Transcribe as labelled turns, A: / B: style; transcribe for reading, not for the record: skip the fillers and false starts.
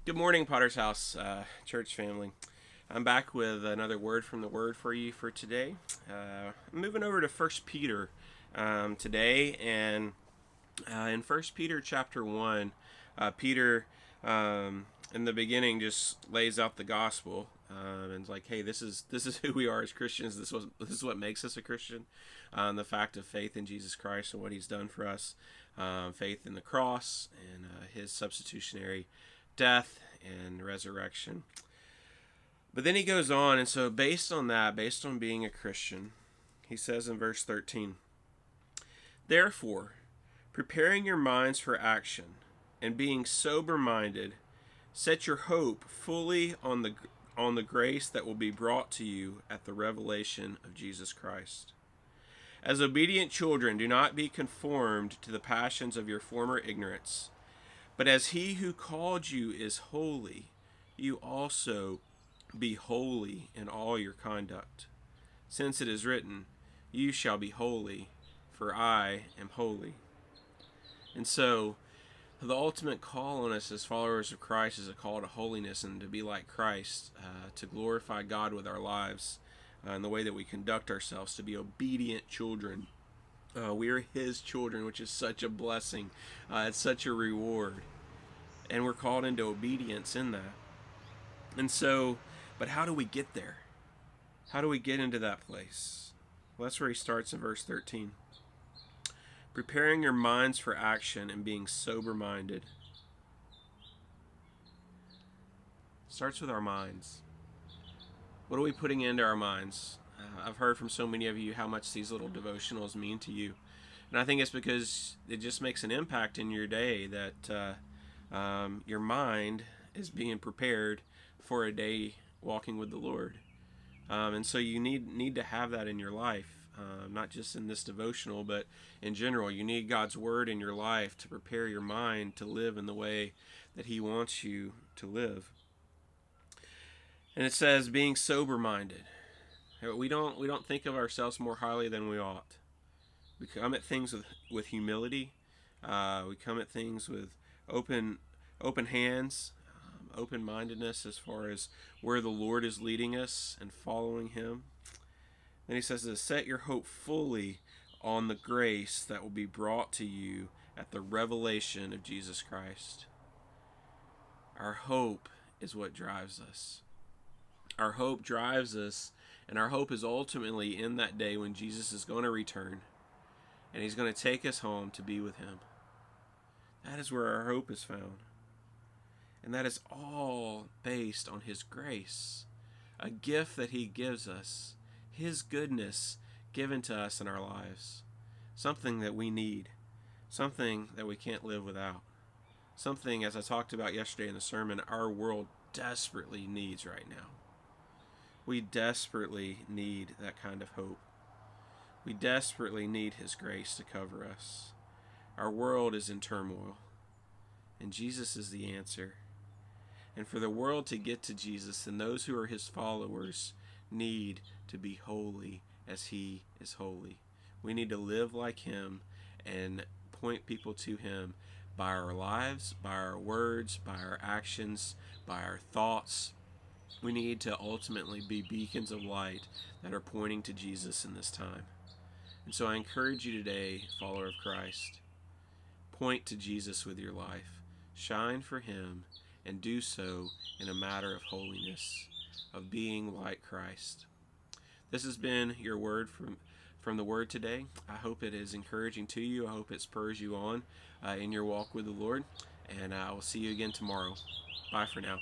A: Good morning, Potter's House church family. I'm back with another word from the Word for you for today. I'm moving over to First Peter today, and in First Peter chapter 1, Peter in the beginning just lays out the gospel and it's like, hey, this is who we are as Christians. This is what makes us a Christian. The fact of faith in Jesus Christ and what He's done for us, faith in the cross and His substitutionary death and resurrection. But then he goes on, and so based on that, based on being a Christian, he says in verse 13, "Therefore, preparing your minds for action and being sober-minded, set your hope fully on the grace that will be brought to you at the revelation of Jesus Christ. As obedient children, do not be conformed to the passions of your former ignorance, but as He who called you is holy, you also be holy in all your conduct. Since it is written, 'You shall be holy, for I am holy.'" And so, the ultimate call on us as followers of Christ is a call to holiness and to be like Christ, to glorify God with our lives in the way that we conduct ourselves, to be obedient children. We are His children, which is such a blessing. It's such a reward. And we're called into obedience in that. And so, but how do we get there? How do we get into that place? Well, that's where he starts in verse 13. Preparing your minds for action and being sober-minded. Starts with our minds. What are we putting into our minds? I've heard from so many of you how much these little devotionals mean to you. And I think it's because it just makes an impact in your day that your mind is being prepared for a day walking with the Lord. And so you need to have that in your life, not just in this devotional, but in general. You need God's Word in your life to prepare your mind to live in the way that He wants you to live. And it says being sober-minded. We don't think of ourselves more highly than we ought. We come at things with humility. We come at things with open hands, open-mindedness as far as where the Lord is leading us and following Him. Then he says to set your hope fully on the grace that will be brought to you at the revelation of Jesus Christ. Our hope is what drives us. Our hope drives us, and our hope is ultimately in that day when Jesus is going to return, and He's going to take us home to be with Him. That is where our hope is found. And that is all based on His grace, a gift that He gives us, His goodness given to us in our lives, something that we need, something that we can't live without, something, as I talked about yesterday in the sermon, our world desperately needs right now. We desperately need that kind of hope. We desperately need His grace to cover us. Our world is in turmoil, and Jesus is the answer. And for the world to get to Jesus, then those who are His followers need to be holy as He is holy. We need to live like Him and point people to Him by our lives, by our words, by our actions, by our thoughts. We need to ultimately be beacons of light that are pointing to Jesus in this time. And so I encourage you today, follower of Christ, point to Jesus with your life. Shine for Him and do so in a matter of holiness, of being like Christ. This has been your word from the Word today. I hope it is encouraging to you. I hope it spurs you on in your walk with the Lord. And I will see you again tomorrow. Bye for now.